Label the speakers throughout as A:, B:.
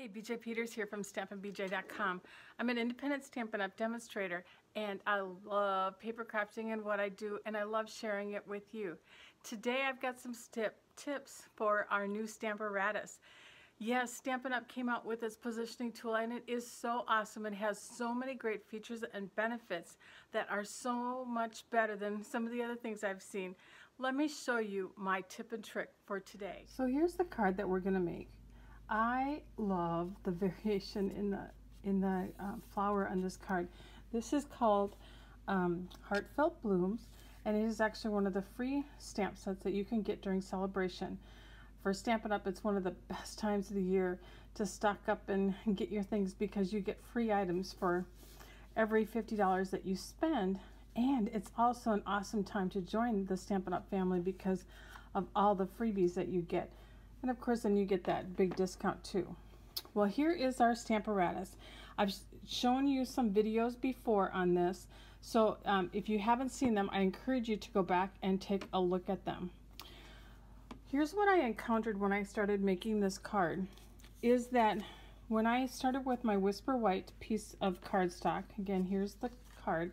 A: Hey, BJ Peters here from StampinBJ.com. I'm an independent Stampin' Up! Demonstrator, and I love paper crafting and what I do, and I love sharing it with you. Today I've got some tips for our new Stamparatus. Yes, Stampin' Up! Came out with its positioning tool, and it is so awesome. It has so many great features and benefits that are so much better than some of the other things I've seen. Let me show you my tip and trick for today. So here's the card that we're going to make. I love the variation in the flower on this card. This is called Heartfelt Blooms, and it is actually one of the free stamp sets that you can get during Sale-a-Bration. For Stampin' Up! It's one of the best times of the year to stock up and get your things because you get free items for every $50 that you spend, and it's also an awesome time to join the Stampin' Up! Family because of all the freebies that you get. And of course, then you get that big discount too. Well, here is our Stamparatus. I've shown you some videos before on this, so if you haven't seen them, I encourage you to go back and take a look at them. Here's what I encountered when I started making this card, is that when I started with my Whisper White piece of cardstock, again, here's the card.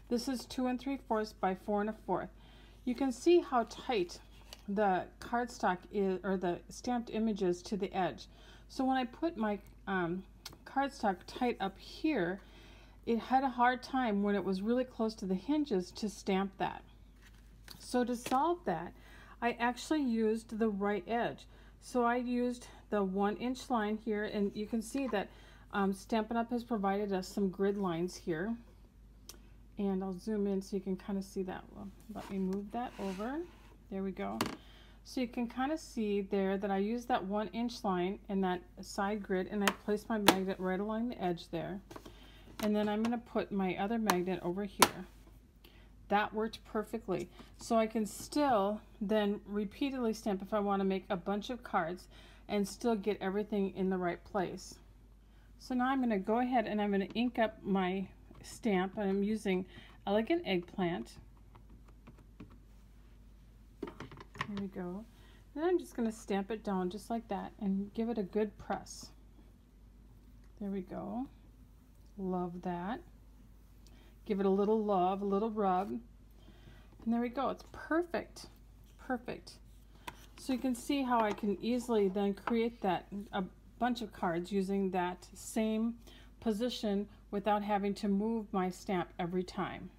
A: This is 2 3/4 by 4 1/4. You can see how tight the cardstock is, or the stamped images to the edge. So when I put my cardstock tight up here, it had a hard time when it was really close to the hinges to stamp that. So to solve that, I actually used the right edge. So I used the 1-inch line here, and you can see that Stampin' Up! Has provided us some grid lines here. And I'll zoom in so you can kind of see that. Well, let me move that over. There we go. So you can kind of see there that I used that 1-inch line in that side grid, and I placed my magnet right along the edge there. And then I'm going to put my other magnet over here. That worked perfectly. So I can still then repeatedly stamp if I want to make a bunch of cards and still get everything in the right place. So now I'm going to go ahead and I'm going to ink up my stamp, and I'm using Elegant Eggplant. Here we go. Then I'm just going to stamp it down just like that and give it a good press. There we go. Love that. Give it a little love, a little rub. And there we go. It's perfect. Perfect. So you can see how I can easily then create a bunch of cards using that same position without having to move my stamp every time.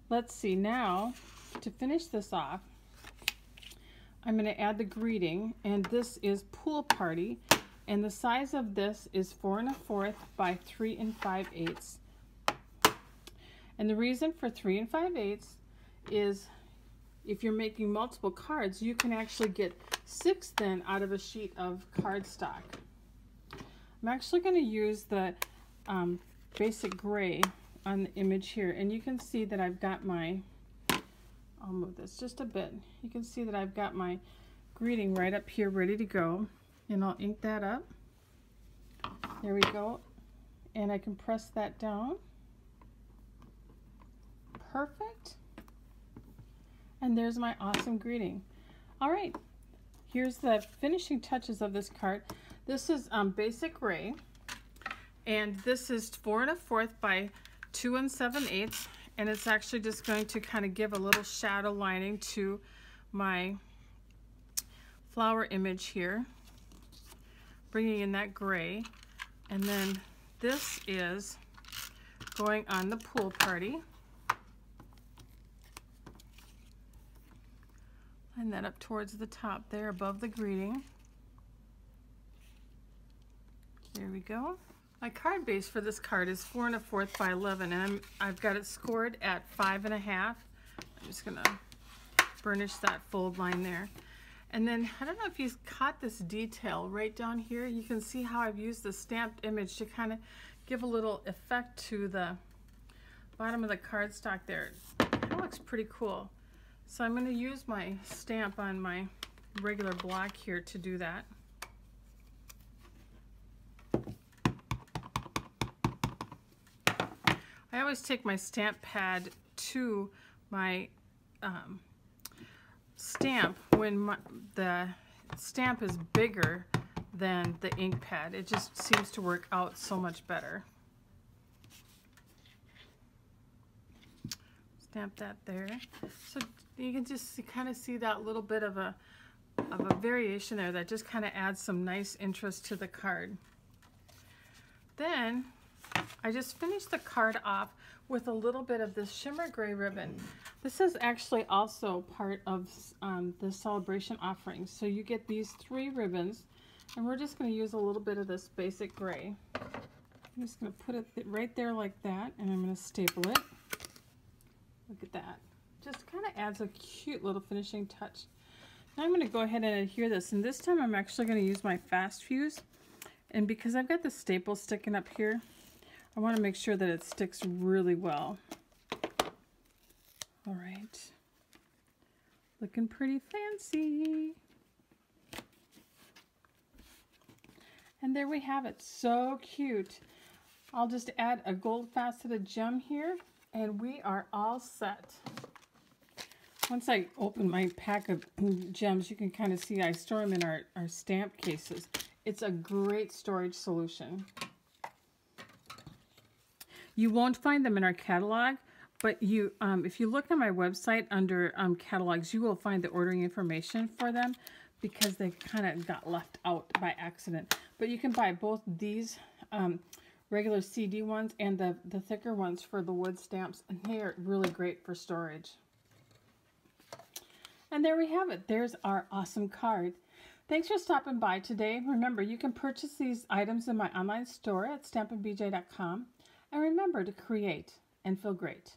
A: Let's see, now to finish this off, I'm going to add the greeting, and this is Pool Party, and the size of this is 4 1/4 by 3 5/8. And the reason for 3 5/8 is if you're making multiple cards, you can actually get 6 then out of a sheet of cardstock. I'm actually going to use the basic gray on the image here, and you can see that I've got my, I'll move this just a bit. You can see that I've got my greeting right up here ready to go, and I'll ink that up. There we go. And I can press that down. Perfect. And there's my awesome greeting. All right, here's the finishing touches of this card. This is basic gray, and this is 4 1/4 by 2 7/8. And it's actually just going to kind of give a little shadow lining to my flower image here, bringing in that gray. And then this is going on the Pool Party. Line that up towards the top there above the greeting. There we go. My card base for this card is 4 1/4 by 11, and I've got it scored at 5 1/2. I'm just gonna burnish that fold line there. And then, I don't know if you caught this detail right down here. You can see how I've used the stamped image to kind of give a little effect to the bottom of the cardstock there. That looks pretty cool. So I'm gonna use my stamp on my regular block here to do that. I always take my stamp pad to my stamp when the stamp is bigger than the ink pad. It just seems to work out so much better. Stamp that there. So you can just kind of see that little bit of a variation there that just kind of adds some nice interest to the card. Then I just finished the card off with a little bit of this shimmer gray ribbon. This is actually also part of the Sale-a-Bration offering. So you get these 3 ribbons, and we're just going to use a little bit of this basic gray. I'm just going to put it right there like that, and I'm going to staple it. Look at that. Just kind of adds a cute little finishing touch. Now I'm going to go ahead and adhere this, and this time I'm actually going to use my fast fuse. And because I've got the staple sticking up here, I want to make sure that it sticks really well. All right. Looking pretty fancy. And there we have it. So cute. I'll just add a gold faceted gem here, and we are all set. Once I open my pack of gems, you can kind of see I store them in our stamp cases. It's a great storage solution. You won't find them in our catalog, but you, if you look on my website under catalogs, you will find the ordering information for them because they kind of got left out by accident. But you can buy both these regular CD ones and the thicker ones for the wood stamps, and they are really great for storage. And there we have it. There's our awesome card. Thanks for stopping by today. Remember, you can purchase these items in my online store at stampandbj.com. And remember to create and feel great.